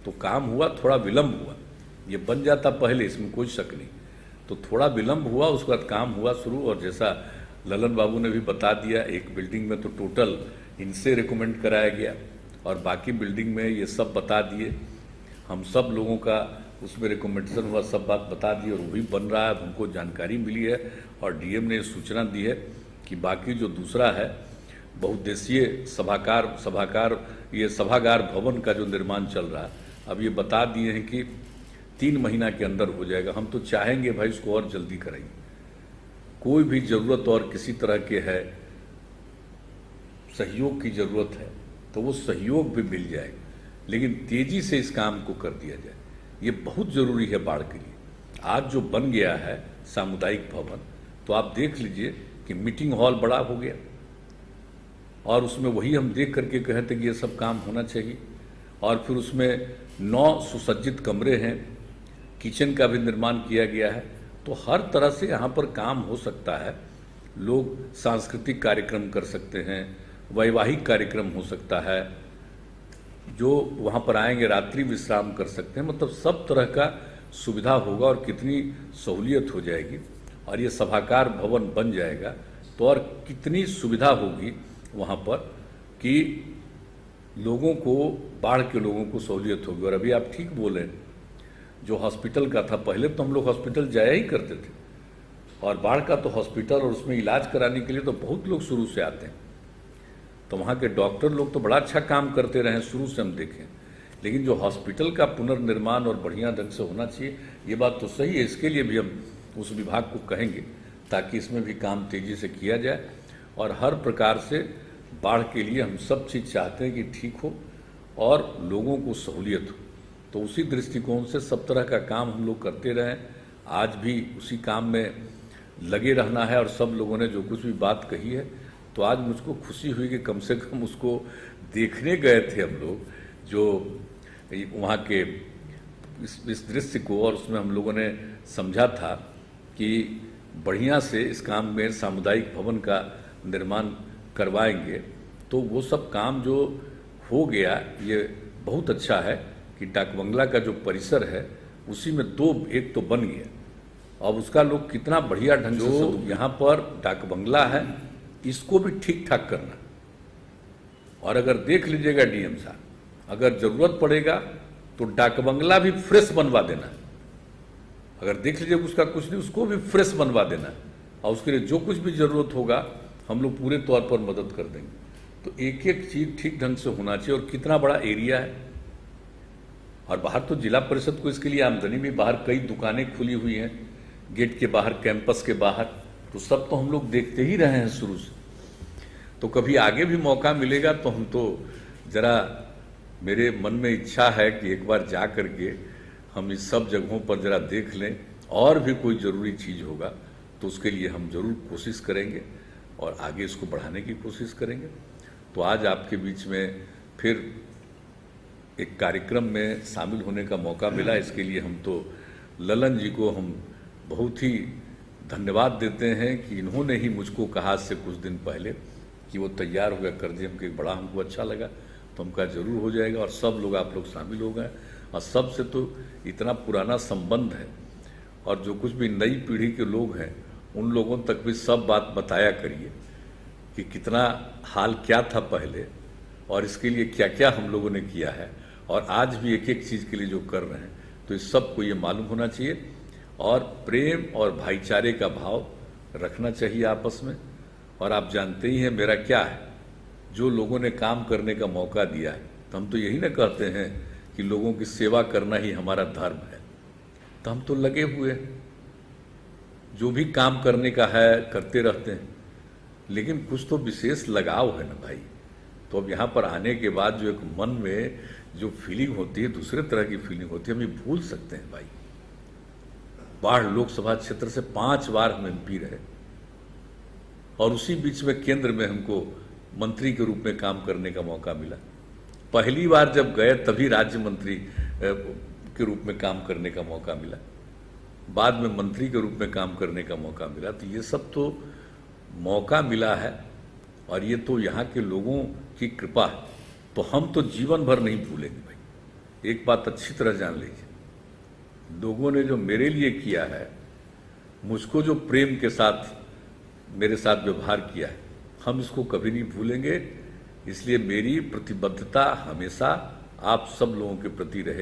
तो काम हुआ, थोड़ा विलम्ब हुआ। ये बन जाता पहले, इसमें कोई शक नहीं। तो थोड़ा विलम्ब हुआ, उसके बाद काम हुआ शुरू। और जैसा ललन बाबू ने भी बता दिया, एक बिल्डिंग में तो टोटल इनसे रिकमेंड कराया गया और बाकी बिल्डिंग में ये सब बता दिए। हम सब लोगों का उसमें रिकमेंडेशन हुआ, सब बात बता दी और वही बन रहा है। हमको जानकारी मिली है और डीएम ने सूचना दी है कि बाकी जो दूसरा है बहुउद्देशीय सभागार भवन का जो निर्माण चल रहा है, अब ये बता दिए हैं कि 3 महीना के अंदर हो जाएगा। हम तो चाहेंगे भाई इसको और जल्दी कराइए। कोई भी ज़रूरत और किसी तरह के है, सहयोग की ज़रूरत है तो वो सहयोग भी मिल जाएगा, लेकिन तेज़ी से इस काम को कर दिया जाए। ये बहुत ज़रूरी है बाढ़ के लिए। आज जो बन गया है सामुदायिक भवन, तो आप देख लीजिए कि मीटिंग हॉल बड़ा हो गया और उसमें वही हम देख करके कहते कि ये सब काम होना चाहिए। और फिर उसमें 9 सुसज्जित कमरे हैं, किचन का भी निर्माण किया गया है। तो हर तरह से यहाँ पर काम हो सकता है। लोग सांस्कृतिक कार्यक्रम कर सकते हैं, वैवाहिक कार्यक्रम हो सकता है, जो वहाँ पर आएंगे रात्रि विश्राम कर सकते हैं। मतलब सब तरह का सुविधा होगा और कितनी सहूलियत हो जाएगी। और ये सभागार भवन बन जाएगा तो और कितनी सुविधा होगी वहाँ पर कि लोगों को, बाढ़ के लोगों को सहूलियत होगी। और अभी आप ठीक बोले, जो हॉस्पिटल का था, पहले तो हम लोग हॉस्पिटल जाया ही करते थे, और बाढ़ का तो हॉस्पिटल और उसमें इलाज कराने के लिए तो बहुत लोग शुरू से आते हैं। तो वहाँ के डॉक्टर लोग तो बड़ा अच्छा काम करते रहे, शुरू से हम देखें। लेकिन जो हॉस्पिटल का पुनर्निर्माण और बढ़िया ढंग से होना चाहिए, ये बात तो सही है। इसके लिए भी हम उस विभाग को कहेंगे ताकि इसमें भी काम तेज़ी से किया जाए। और हर प्रकार से बाढ़ के लिए हम सब चीज़ चाहते हैं कि ठीक हो और लोगों को सहूलियत हो। तो उसी दृष्टिकोण से सब तरह का काम हम लोग करते रहें। आज भी उसी काम में लगे रहना है। और सब लोगों ने जो कुछ भी बात कही है, तो आज मुझको खुशी हुई कि कम से कम उसको देखने गए थे हम लोग, जो वहाँ के इस दृश्य को, और उसमें हम लोगों ने समझा था कि बढ़िया से इस काम में सामुदायिक भवन का निर्माण करवाएंगे। तो वो सब काम जो हो गया, ये बहुत अच्छा है कि डाक बंगला का जो परिसर है उसी में एक तो बन गया। अब उसका लोग कितना बढ़िया ढंग से, जो यहाँ पर डाक बंगला है इसको भी ठीक ठाक करना। और अगर देख लीजिएगा डीएम साहब, अगर ज़रूरत पड़ेगा तो डाक बंगला भी फ्रेश बनवा देना। अगर देख लीजिए उसका कुछ नहीं, उसको भी फ्रेश बनवा देना। और उसके लिए जो कुछ भी ज़रूरत होगा हम लोग पूरे तौर पर मदद कर देंगे। तो एक एक चीज़ ठीक ढंग से होना चाहिए। और कितना बड़ा एरिया है, और बाहर तो जिला परिषद को इसके लिए आमदनी भी, बाहर कई दुकानें खुली हुई हैं, गेट के बाहर, कैंपस के बाहर। तो सब तो हम लोग देखते ही रहे हैं शुरू से। तो कभी आगे भी मौका मिलेगा तो हम तो ज़रा, मेरे मन में इच्छा है कि एक बार जा करके हम इस सब जगहों पर ज़रा देख लें। और भी कोई ज़रूरी चीज़ होगा तो उसके लिए हम ज़रूर कोशिश करेंगे और आगे इसको बढ़ाने की कोशिश करेंगे। तो आज आपके बीच में फिर एक कार्यक्रम में शामिल होने का मौका मिला, इसके लिए हम तो ललन जी को हम बहुत ही धन्यवाद देते हैं कि इन्होंने ही मुझको कहा आज से कुछ दिन पहले कि वो तैयार हो गया कर दिए। बड़ा हमको अच्छा लगा, तो हम कहा जरूर हो जाएगा। और सब लोग, आप लोग शामिल हो गए। और सबसे तो इतना पुराना संबंध है, और जो कुछ भी नई पीढ़ी के लोग हैं उन लोगों तक भी सब बात बताया करिए कि कितना हाल क्या था पहले और इसके लिए क्या क्या हम लोगों ने किया है, और आज भी एक एक चीज़ के लिए जो कर रहे हैं। तो इस सबको ये मालूम होना चाहिए और प्रेम और भाईचारे का भाव रखना चाहिए आपस में। और आप जानते ही हैं मेरा क्या है, जो लोगों ने काम करने का मौका दिया है, तो हम तो यही ना कहते हैं कि लोगों की सेवा करना ही हमारा धर्म है। तो हम तो लगे हुए हैं, जो भी काम करने का है करते रहते हैं, लेकिन कुछ तो विशेष लगाव है ना भाई। तो अब यहाँ पर आने के बाद जो एक मन में जो फीलिंग होती है, दूसरे तरह की फीलिंग होती है, हम ये भूल सकते हैं भाई। बाढ़ लोकसभा क्षेत्र से 5 बार हम एमपी रहे, और उसी बीच में केंद्र में हमको मंत्री के रूप में काम करने का मौका मिला। पहली बार जब गए तभी राज्य मंत्री के रूप में काम करने का मौका मिला, बाद में मंत्री के रूप में काम करने का मौका मिला। तो ये सब तो मौका मिला है, और ये तो यहाँ के लोगों की कृपा है। तो हम तो जीवन भर नहीं भूलेंगे भाई, एक बात अच्छी तरह जान लीजिए, लोगों ने जो मेरे लिए किया है, मुझको जो प्रेम के साथ मेरे साथ व्यवहार किया है, हम इसको कभी नहीं भूलेंगे। इसलिए मेरी प्रतिबद्धता हमेशा आप सब लोगों के प्रति रहे।